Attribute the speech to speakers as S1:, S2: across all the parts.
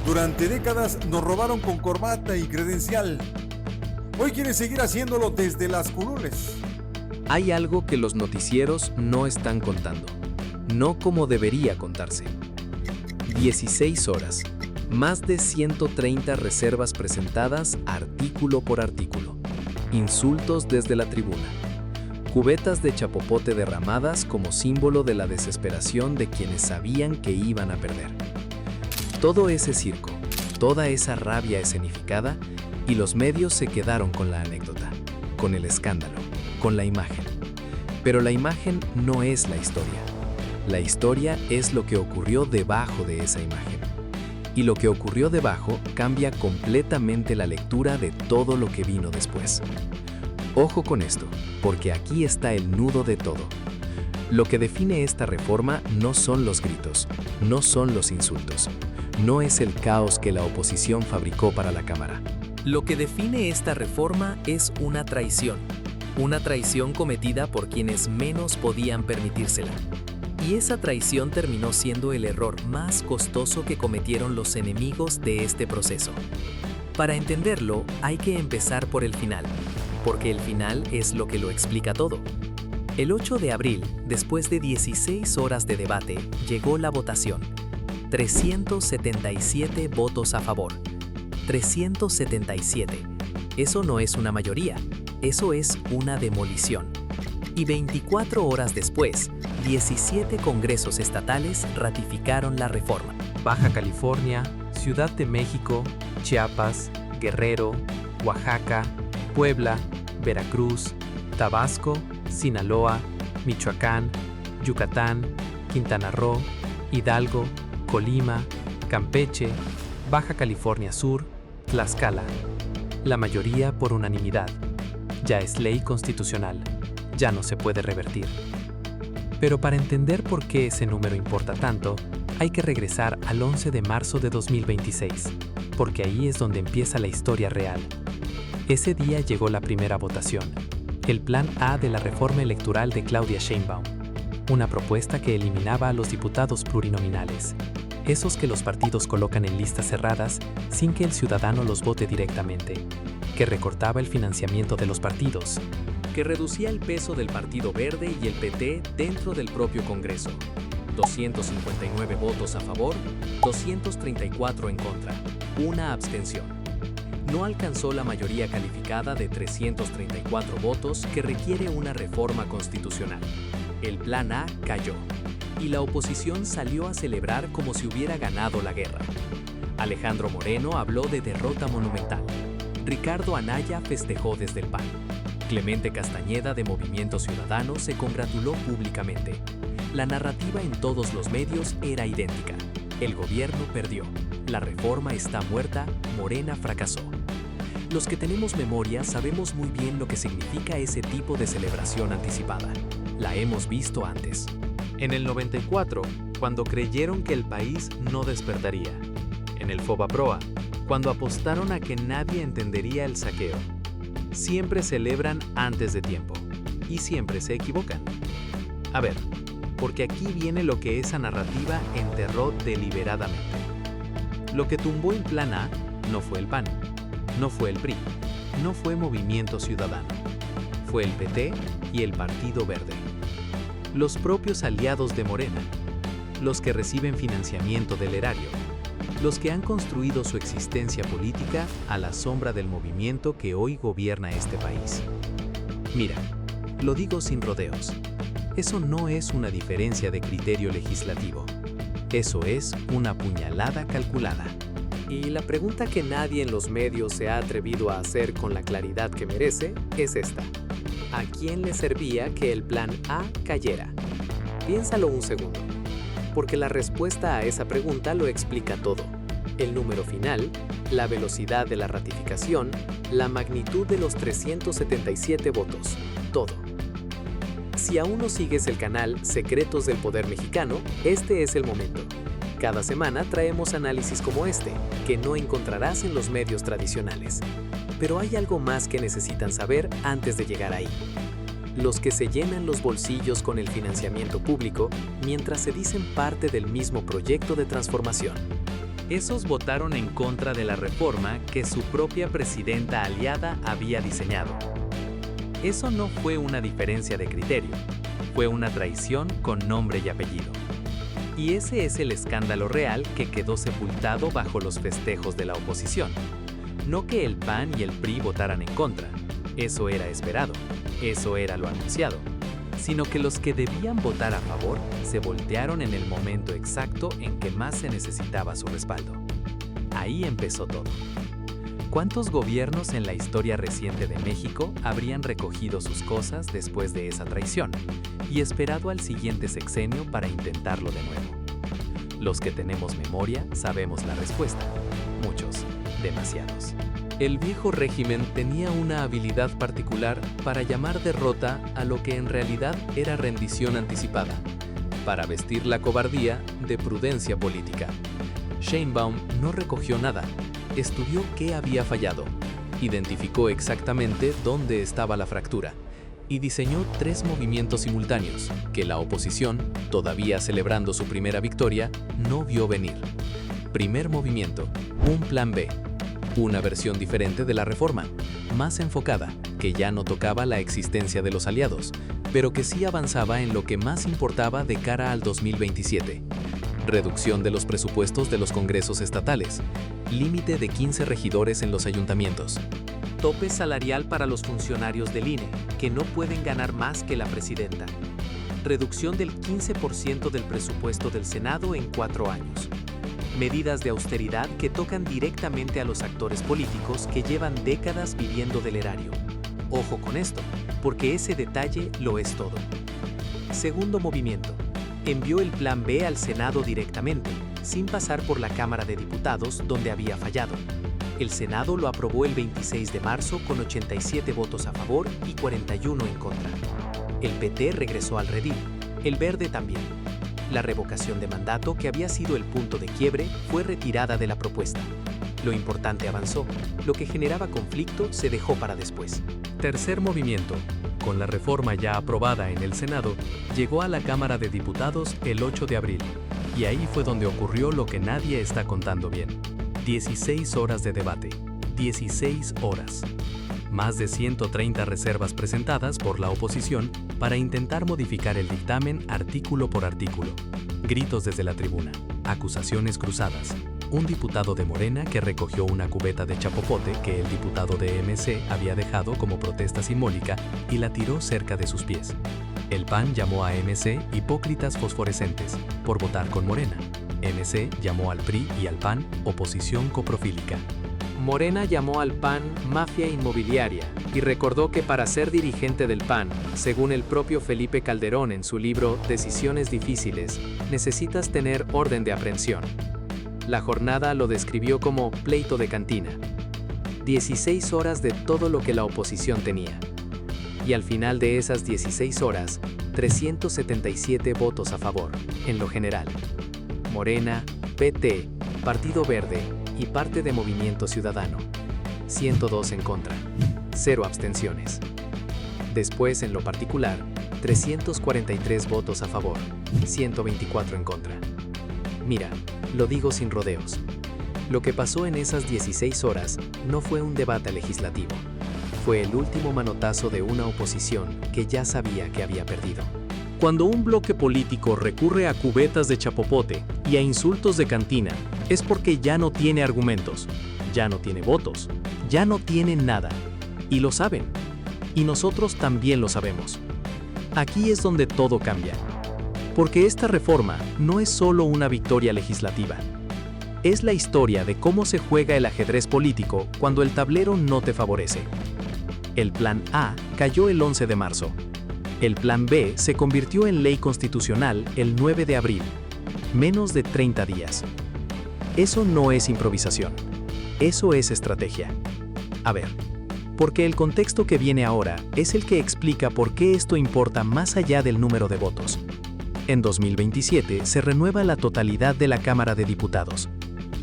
S1: Durante décadas nos robaron con corbata y credencial. Hoy quieren seguir haciéndolo desde las curules.
S2: Hay algo que los noticieros no están contando, no como debería contarse. 16 horas, más de 130 reservas presentadas artículo por artículo, insultos desde la tribuna, cubetas de chapopote derramadas como símbolo de la desesperación de quienes sabían que iban a perder. Todo ese circo, toda esa rabia escenificada, y los medios se quedaron con la anécdota, con el escándalo, con la imagen. Pero la imagen no es la historia. La historia es lo que ocurrió debajo de esa imagen. Y lo que ocurrió debajo cambia completamente la lectura de todo lo que vino después. Ojo con esto, porque aquí está el nudo de todo. Lo que define esta reforma no son los gritos, no son los insultos, no es el caos que la oposición fabricó para la Cámara.
S3: Lo que define esta reforma es una traición cometida por quienes menos podían permitírsela. Y esa traición terminó siendo el error más costoso que cometieron los enemigos de este proceso. Para entenderlo, hay que empezar por el final, porque el final es lo que lo explica todo. El 8 de abril, después de 16 horas de debate, llegó la votación. 377 votos a favor. 377. Eso no es una mayoría, eso es una demolición. Y 24 horas después, 17 congresos estatales ratificaron la reforma.
S4: Baja California, Ciudad de México, Chiapas, Guerrero, Oaxaca, Puebla, Veracruz, Tabasco, Sinaloa, Michoacán, Yucatán, Quintana Roo, Hidalgo, Colima, Campeche, Baja California Sur, Tlaxcala. La mayoría por unanimidad. Ya es ley constitucional. Ya no se puede revertir. Pero para entender por qué ese número importa tanto, hay que regresar al 11 de marzo de 2026, porque ahí es donde empieza la historia real. Ese día llegó la primera votación, el Plan A de la reforma electoral de Claudia Sheinbaum, una propuesta que eliminaba a los diputados plurinominales, esos que los partidos colocan en listas cerradas sin que el ciudadano los vote directamente, que recortaba el financiamiento de los partidos,
S3: que reducía el peso del Partido Verde y el PT dentro del propio Congreso. 259 votos a favor, 234 en contra, una abstención. No alcanzó la mayoría calificada de 334 votos que requiere una reforma constitucional. El Plan A cayó, y la oposición salió a celebrar como si hubiera ganado la guerra. Alejandro Moreno habló de derrota monumental. Ricardo Anaya festejó desde el PAN. Clemente Castañeda de Movimiento Ciudadano se congratuló públicamente. La narrativa en todos los medios era idéntica. El gobierno perdió. La reforma está muerta, Morena fracasó. Los que tenemos memoria sabemos muy bien lo que significa ese tipo de celebración anticipada. La hemos visto antes.
S4: En el 94, cuando creyeron que el país no despertaría. En el Fobaproa, cuando apostaron a que nadie entendería el saqueo. Siempre celebran antes de tiempo. Y siempre se equivocan. A ver, porque aquí viene lo que esa narrativa enterró deliberadamente. Lo que tumbó en Plan A no fue el PAN, no fue el PRI, no fue Movimiento Ciudadano. Fue el PT y el Partido Verde. Los propios aliados de Morena, los que reciben financiamiento del erario, los que han construido su existencia política a la sombra del movimiento que hoy gobierna este país. Mira, lo digo sin rodeos, eso no es una diferencia de criterio legislativo, eso es una puñalada calculada.
S3: Y la pregunta que nadie en los medios se ha atrevido a hacer con la claridad que merece es esta. ¿A quién le servía que el Plan A cayera? Piénsalo un segundo, porque la respuesta a esa pregunta lo explica todo. El número final, la velocidad de la ratificación, la magnitud de los 377 votos, todo. Si aún no sigues el canal Secretos del Poder Mexicano, este es el momento. Cada semana traemos análisis como este, que no encontrarás en los medios tradicionales. Pero hay algo más que necesitan saber antes de llegar ahí. Los que se llenan los bolsillos con el financiamiento público mientras se dicen parte del mismo proyecto de transformación. Esos votaron en contra de la reforma que su propia presidenta aliada había diseñado. Eso no fue una diferencia de criterio, fue una traición con nombre y apellido. Y ese es el escándalo real que quedó sepultado bajo los festejos de la oposición. No que el PAN y el PRI votaran en contra, eso era esperado, eso era lo anunciado, sino que los que debían votar a favor se voltearon en el momento exacto en que más se necesitaba su respaldo. Ahí empezó todo. ¿Cuántos gobiernos en la historia reciente de México habrían recogido sus cosas después de esa traición y esperado al siguiente sexenio para intentarlo de nuevo? Los que tenemos memoria sabemos la respuesta. Muchos, demasiados.
S2: El viejo régimen tenía una habilidad particular para llamar derrota a lo que en realidad era rendición anticipada, para vestir la cobardía de prudencia política. Sheinbaum no recogió nada, estudió qué había fallado, identificó exactamente dónde estaba la fractura y diseñó 3 movimientos simultáneos que la oposición, todavía celebrando su primera victoria, no vio venir. Primer movimiento, un plan B. Una versión diferente de la reforma, más enfocada, que ya no tocaba la existencia de los aliados, pero que sí avanzaba en lo que más importaba de cara al 2027. Reducción de los presupuestos de los congresos estatales, límite de 15 regidores en los ayuntamientos.
S3: Tope salarial para los funcionarios del INE, que no pueden ganar más que la presidenta. Reducción del 15% del presupuesto del Senado en 4 años. Medidas de austeridad que tocan directamente a los actores políticos que llevan décadas viviendo del erario. Ojo con esto, porque ese detalle lo es todo. Segundo movimiento. Envió el Plan B al Senado directamente, sin pasar por la Cámara de Diputados donde había fallado. El Senado lo aprobó el 26 de marzo con 87 votos a favor y 41 en contra. El PT regresó al redil, el Verde también. La revocación de mandato, que había sido el punto de quiebre, fue retirada de la propuesta. Lo importante avanzó, lo que generaba conflicto se dejó para después.
S2: Tercer movimiento. Con la reforma ya aprobada en el Senado, llegó a la Cámara de Diputados el 8 de abril. Y ahí fue donde ocurrió lo que nadie está contando bien. 16 horas de debate. 16 horas. Más de 130 reservas presentadas por la oposición para intentar modificar el dictamen artículo por artículo. Gritos desde la tribuna. Acusaciones cruzadas. Un diputado de Morena que recogió una cubeta de chapopote que el diputado de MC había dejado como protesta simbólica y la tiró cerca de sus pies. El PAN llamó a MC hipócritas fosforescentes por votar con Morena. MC llamó al PRI y al PAN oposición coprofílica.
S4: Morena llamó al PAN mafia inmobiliaria y recordó que para ser dirigente del PAN, según el propio Felipe Calderón en su libro Decisiones difíciles, necesitas tener orden de aprehensión. La jornada lo describió como pleito de cantina. 16 horas de todo lo que la oposición tenía. Y al final de esas 16 horas, 377 votos a favor, en lo general. Morena, PT, Partido Verde y parte de Movimiento Ciudadano. 102 en contra. 0 abstenciones. Después, en lo particular, 343 votos a favor, 124 en contra. Mira, lo digo sin rodeos. Lo que pasó en esas 16 horas no fue un debate legislativo. Fue el último manotazo de una oposición que ya sabía que había perdido.
S2: Cuando un bloque político recurre a cubetas de chapopote y a insultos de cantina, es porque ya no tiene argumentos, ya no tiene votos, ya no tiene nada. Y lo saben. Y nosotros también lo sabemos. Aquí es donde todo cambia. Porque esta reforma no es solo una victoria legislativa. Es la historia de cómo se juega el ajedrez político cuando el tablero no te favorece. El Plan A cayó el 11 de marzo. El Plan B se convirtió en ley constitucional el 9 de abril, menos de 30 días. Eso no es improvisación, eso es estrategia. A ver, porque el contexto que viene ahora es el que explica por qué esto importa más allá del número de votos. En 2027 se renueva la totalidad de la Cámara de Diputados,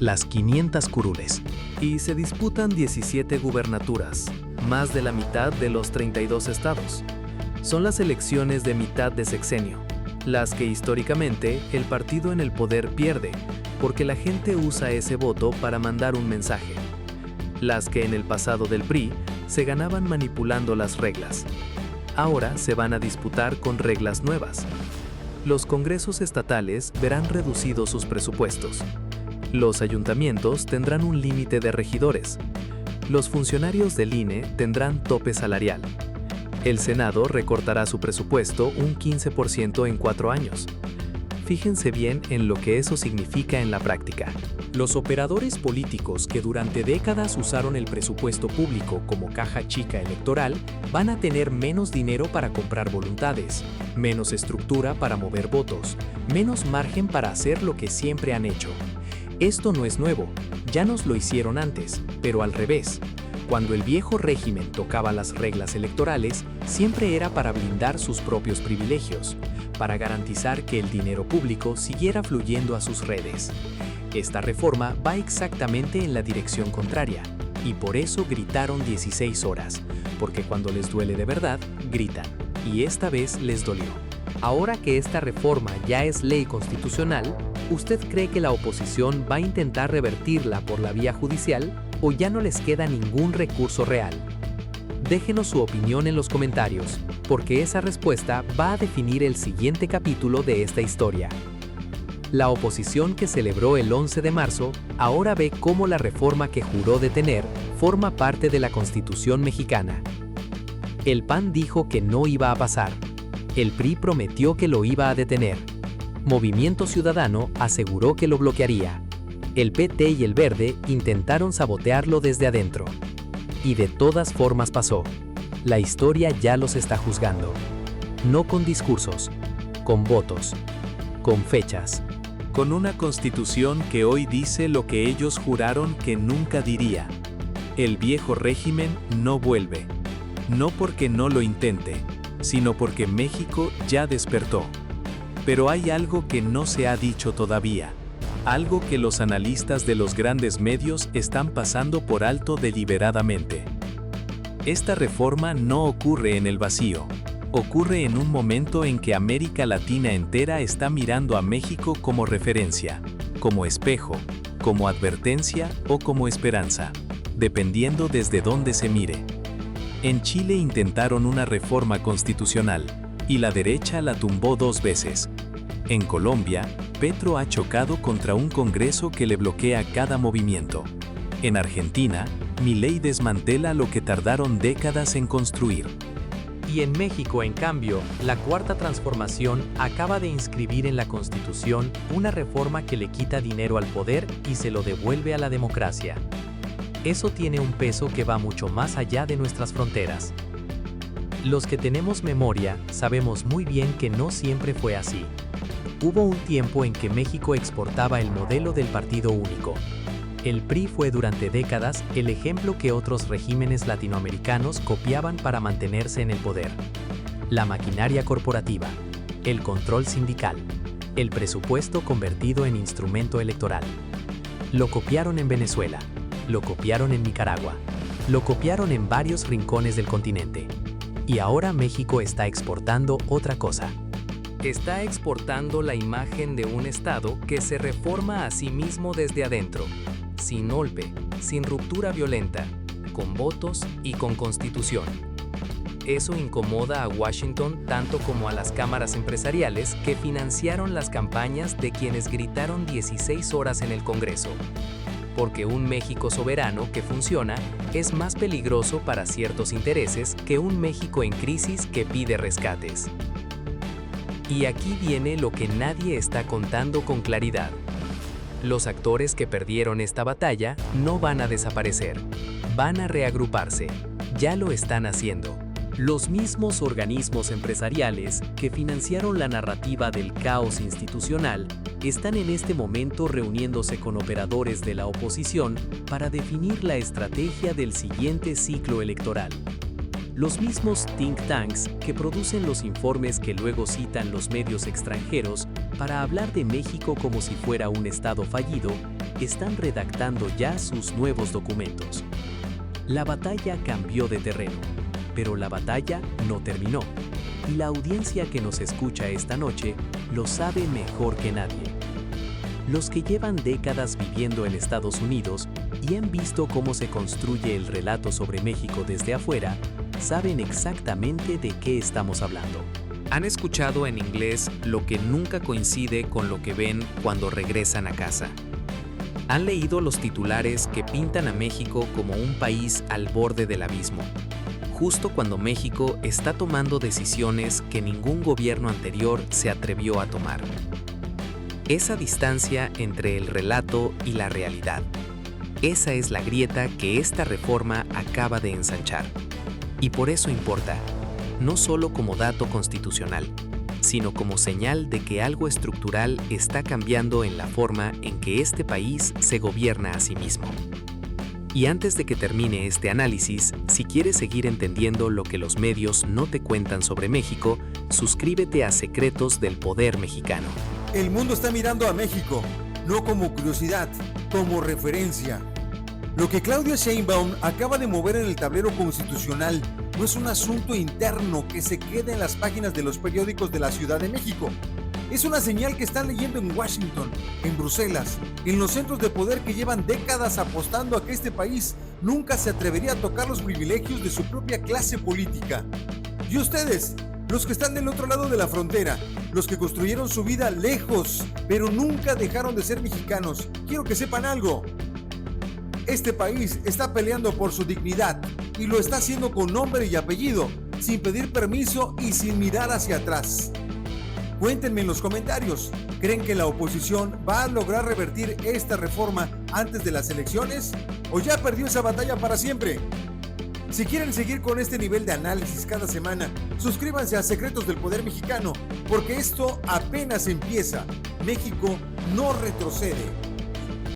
S2: las 500 curules.
S3: Y se disputan 17 gubernaturas, más de la mitad de los 32 estados. Son las elecciones de mitad de sexenio.
S2: las que históricamente el partido en el poder pierde, porque la gente usa ese voto para mandar un mensaje. Las que en el pasado del PRI se ganaban manipulando las reglas. Ahora se van a disputar con reglas nuevas. Los congresos estatales verán reducidos sus presupuestos. Los ayuntamientos tendrán un límite de regidores. Los funcionarios del INE tendrán tope salarial. El Senado recortará su presupuesto un 15% en 4 años. Fíjense bien en lo que eso significa en la práctica.
S3: Los operadores políticos que durante décadas usaron el presupuesto público como caja chica electoral van a tener menos dinero para comprar voluntades, menos estructura para mover votos, menos margen para hacer lo que siempre han hecho. Esto no es nuevo, ya nos lo hicieron antes, pero al revés. Cuando el viejo régimen tocaba las reglas electorales, siempre era para blindar sus propios privilegios, para garantizar que el dinero público siguiera fluyendo a sus redes. Esta reforma va exactamente en la dirección contraria, y por eso gritaron 16 horas, porque cuando les duele de verdad, gritan, y esta vez les dolió.
S4: Ahora que esta reforma ya es ley constitucional, ¿usted cree que la oposición va a intentar revertirla por la vía judicial o ya no les queda ningún recurso real? Déjenos su opinión en los comentarios, porque esa respuesta va a definir el siguiente capítulo de esta historia. La oposición que celebró el 11 de marzo ahora ve cómo la reforma que juró detener forma parte de la Constitución mexicana. El PAN dijo que no iba a pasar. El PRI prometió que lo iba a detener. Movimiento Ciudadano aseguró que lo bloquearía. El PT y el Verde intentaron sabotearlo desde adentro. Y de todas formas pasó. La historia ya los está juzgando. No con discursos, con votos, con fechas.
S2: Con una constitución que hoy dice lo que ellos juraron que nunca diría. El viejo régimen no vuelve. No porque no lo intente, sino porque México ya despertó. Pero hay algo que no se ha dicho todavía. Algo que los analistas de los grandes medios están pasando por alto deliberadamente. Esta reforma no ocurre en el vacío. Ocurre en un momento en que América Latina entera está mirando a México como referencia, como espejo, como advertencia o como esperanza, dependiendo desde dónde se mire. En Chile intentaron una reforma constitucional, y la derecha la tumbó 2 veces. En Colombia, Petro ha chocado contra un Congreso que le bloquea cada movimiento. En Argentina, Milei desmantela lo que tardaron décadas en construir.
S4: Y en México, en cambio, la Cuarta Transformación acaba de inscribir en la Constitución una reforma que le quita dinero al poder y se lo devuelve a la democracia. Eso tiene un peso que va mucho más allá de nuestras fronteras. Los que tenemos memoria sabemos muy bien que no siempre fue así. Hubo un tiempo en que México exportaba el modelo del partido único. El PRI fue durante décadas el ejemplo que otros regímenes latinoamericanos copiaban para mantenerse en el poder. La maquinaria corporativa, el control sindical, el presupuesto convertido en instrumento electoral. Lo copiaron en Venezuela, lo copiaron en Nicaragua, lo copiaron en varios rincones del continente. Y ahora México está exportando otra cosa.
S2: Está exportando la imagen de un Estado que se reforma a sí mismo desde adentro, sin golpe, sin ruptura violenta, con votos y con constitución. Eso incomoda a Washington tanto como a las cámaras empresariales que financiaron las campañas de quienes gritaron 16 horas en el Congreso. Porque un México soberano que funciona es más peligroso para ciertos intereses que un México en crisis que pide rescates. Y aquí viene lo que nadie está contando con claridad. Los actores que perdieron esta batalla no van a desaparecer, van a reagruparse, ya lo están haciendo. Los mismos organismos empresariales que financiaron la narrativa del caos institucional están en este momento reuniéndose con operadores de la oposición para definir la estrategia del siguiente ciclo electoral. Los mismos think tanks que producen los informes que luego citan los medios extranjeros para hablar de México como si fuera un estado fallido, están redactando ya sus nuevos documentos. La batalla cambió de terreno, pero la batalla no terminó. Y la audiencia que nos escucha esta noche
S3: lo sabe mejor que nadie. Los que llevan décadas viviendo en Estados Unidos y han visto cómo se construye el relato sobre México desde afuera, saben exactamente de qué estamos hablando.
S4: Han escuchado en inglés lo que nunca coincide con lo que ven cuando regresan a casa. Han leído los titulares que pintan a México como un país al borde del abismo, justo cuando México está tomando decisiones que ningún gobierno anterior se atrevió a tomar. Esa distancia entre el relato y la realidad. Esa es la grieta que esta reforma acaba de ensanchar. Y por eso importa, no solo como dato constitucional, sino como señal de que algo estructural está cambiando en la forma en que este país se gobierna a sí mismo. Y antes de que termine este análisis, si quieres seguir entendiendo lo que los medios no te cuentan sobre México, suscríbete a Secretos del Poder Mexicano.
S1: El mundo está mirando a México, no como curiosidad, como referencia. Lo que Claudia Sheinbaum acaba de mover en el tablero constitucional no es un asunto interno que se quede en las páginas de los periódicos de la Ciudad de México. Es una señal que están leyendo en Washington, en Bruselas, en los centros de poder que llevan décadas apostando a que este país nunca se atrevería a tocar los privilegios de su propia clase política. Y ustedes, los que están del otro lado de la frontera, los que construyeron su vida lejos, pero nunca dejaron de ser mexicanos, quiero que sepan algo. Este país está peleando por su dignidad y lo está haciendo con nombre y apellido, sin pedir permiso y sin mirar hacia atrás. Cuéntenme en los comentarios, ¿creen que la oposición va a lograr revertir esta reforma antes de las elecciones? ¿O ya perdió esa batalla para siempre? Si quieren seguir con este nivel de análisis cada semana, suscríbanse a Secretos del Poder Mexicano, porque esto apenas empieza. México no retrocede.